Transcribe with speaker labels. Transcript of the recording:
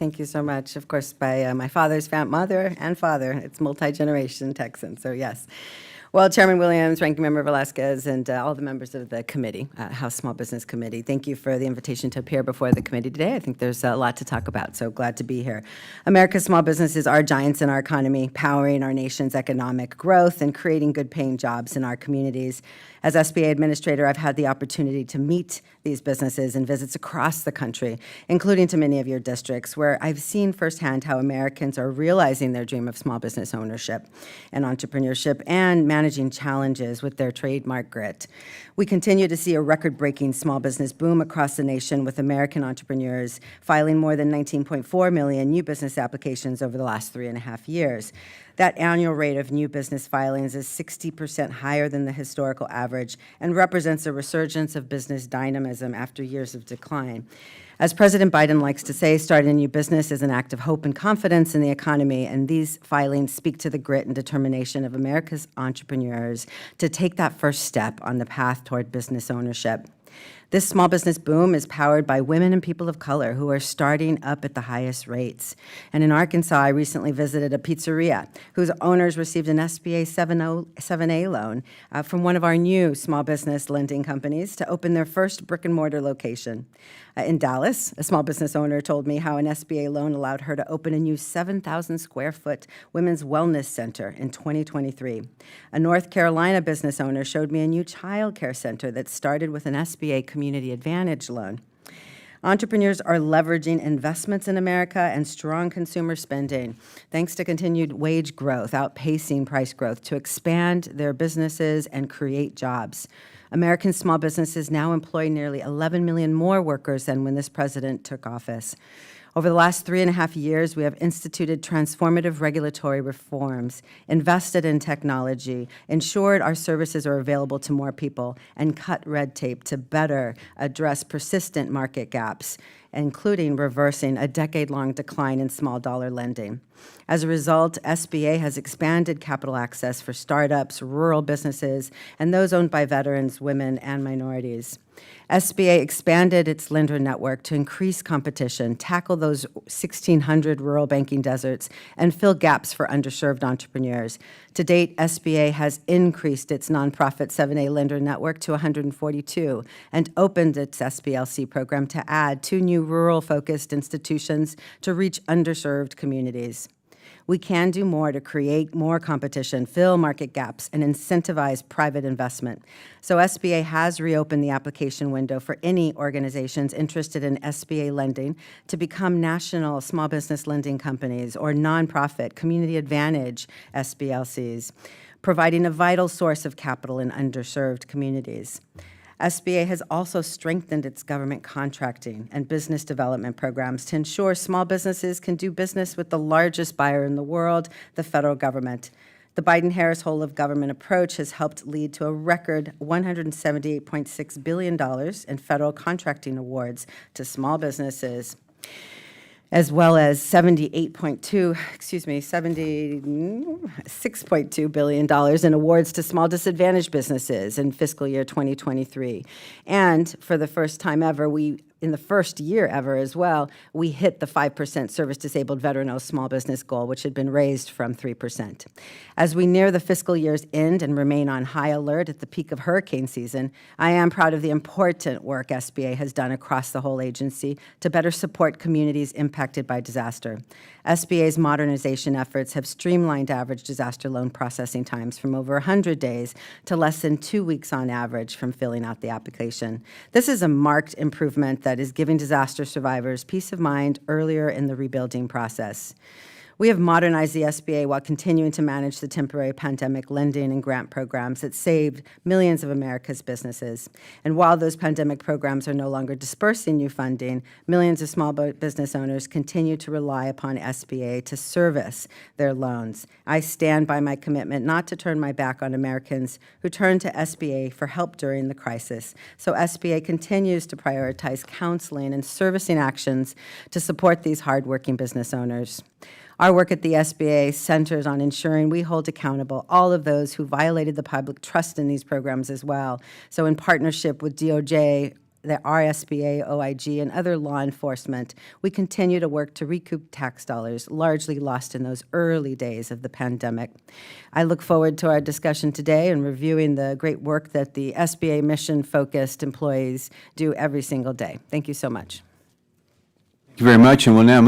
Speaker 1: Thank you so much. Of course, by my father's mother and father. It's multi-generation Texan, so yes. Well, Chairman Williams, Ranking Member Velasquez, and all the members of the committee, House Small Business Committee, thank you for the invitation to appear before the committee today. I think there's a lot to talk about, so glad to be here. America's small businesses are giants in our economy, powering our nation's economic growth and creating good-paying jobs in our communities. As SBA Administrator, I've had the opportunity to meet these businesses in visits across the country, including to many of your districts, where I've seen firsthand how Americans are realizing their dream of small business ownership and entrepreneurship and managing challenges with their trademark grit. We continue to see a record-breaking small business boom across the nation, with American entrepreneurs filing more than 19.4 million new business applications over the last 3.5 years. That annual rate of new business filings is 60% higher than the historical average and represents a resurgence of business dynamism after years of decline. As President Biden likes to say, starting a new business is an act of hope and confidence in the economy, and these filings speak to the grit and determination of America's entrepreneurs to take that first step on the path toward business ownership. This small business boom is powered by women and people of color who are starting up at the highest rates. And in Arkansas, I recently visited a pizzeria whose owners received an SBA 7A loan from one of our new small business lending companies to open their first brick-and-mortar location. In Dallas, a small business owner told me how an SBA loan allowed her to open a new 7,000-square-foot women's wellness center in 2023. A North Carolina business owner showed me a new child care center that started with an SBA Community Advantage loan. Entrepreneurs are leveraging investments in America and strong consumer spending, thanks to continued wage growth outpacing price growth, to expand their businesses and create jobs. American small businesses now employ nearly 11 million more workers than when this president took office. Over the last 3.5 years, we have instituted transformative regulatory reforms, invested in technology, ensured our services are available to more people, and cut red tape to better address persistent market gaps, including reversing a decade-long decline in small dollar lending. As a result, SBA has expanded capital access for startups, rural businesses, and those owned by veterans, women, and minorities. SBA expanded its lender network to increase competition, tackle those 1,600 rural banking deserts, and fill gaps for underserved entrepreneurs. To date, SBA has increased its nonprofit 7A lender network to 142 and opened its SBLC program to add 2 new rural-focused institutions to reach underserved communities. We can do more to create more competition, fill market gaps, and incentivize private investment. So SBA has reopened the application window for any organizations interested in SBA lending to become national small business lending companies or nonprofit community advantage SBLCs, providing a vital source of capital in underserved communities. SBA has also strengthened its government contracting and business development programs to ensure small businesses can do business with the largest buyer in the world, the federal government. The Biden-Harris whole-of-government approach has helped lead to a record $178.6 billion in federal contracting awards to small businesses, as well as $76.2 billion in awards to small disadvantaged businesses in fiscal year 2023. And for the first time ever, in the first year ever as well, we hit the 5% service-disabled veteran-owned small business goal, which had been raised from 3%. As we near the fiscal year's end and remain on high alert at the peak of hurricane season, I am proud of the important work SBA has done across the whole agency to better support communities impacted by disaster. SBA's modernization efforts have streamlined average disaster loan processing times from over 100 days to less than 2 weeks on average from filling out the application. This is a marked improvement that is giving disaster survivors peace of mind earlier in the rebuilding process. We have modernized the SBA while continuing to manage the temporary pandemic lending and grant programs that saved millions of America's businesses. And while those pandemic programs are no longer dispersing new funding, millions of small business owners continue to rely upon SBA to service their loans. I stand by my commitment not to turn my back on Americans who turn to SBA for help during the crisis. So SBA continues to prioritize counseling and servicing actions to support these hardworking business owners. Our work at the SBA centers on ensuring we hold accountable all of those who violated the public trust in these programs as well. So in partnership with DOJ, our SBA, OIG, and other law enforcement, we continue to work to recoup tax dollars largely lost in those early days of the pandemic. I look forward to our discussion today and reviewing the great work that the SBA mission-focused employees do every single day. Thank you so much.
Speaker 2: Thank you very much, and we'll now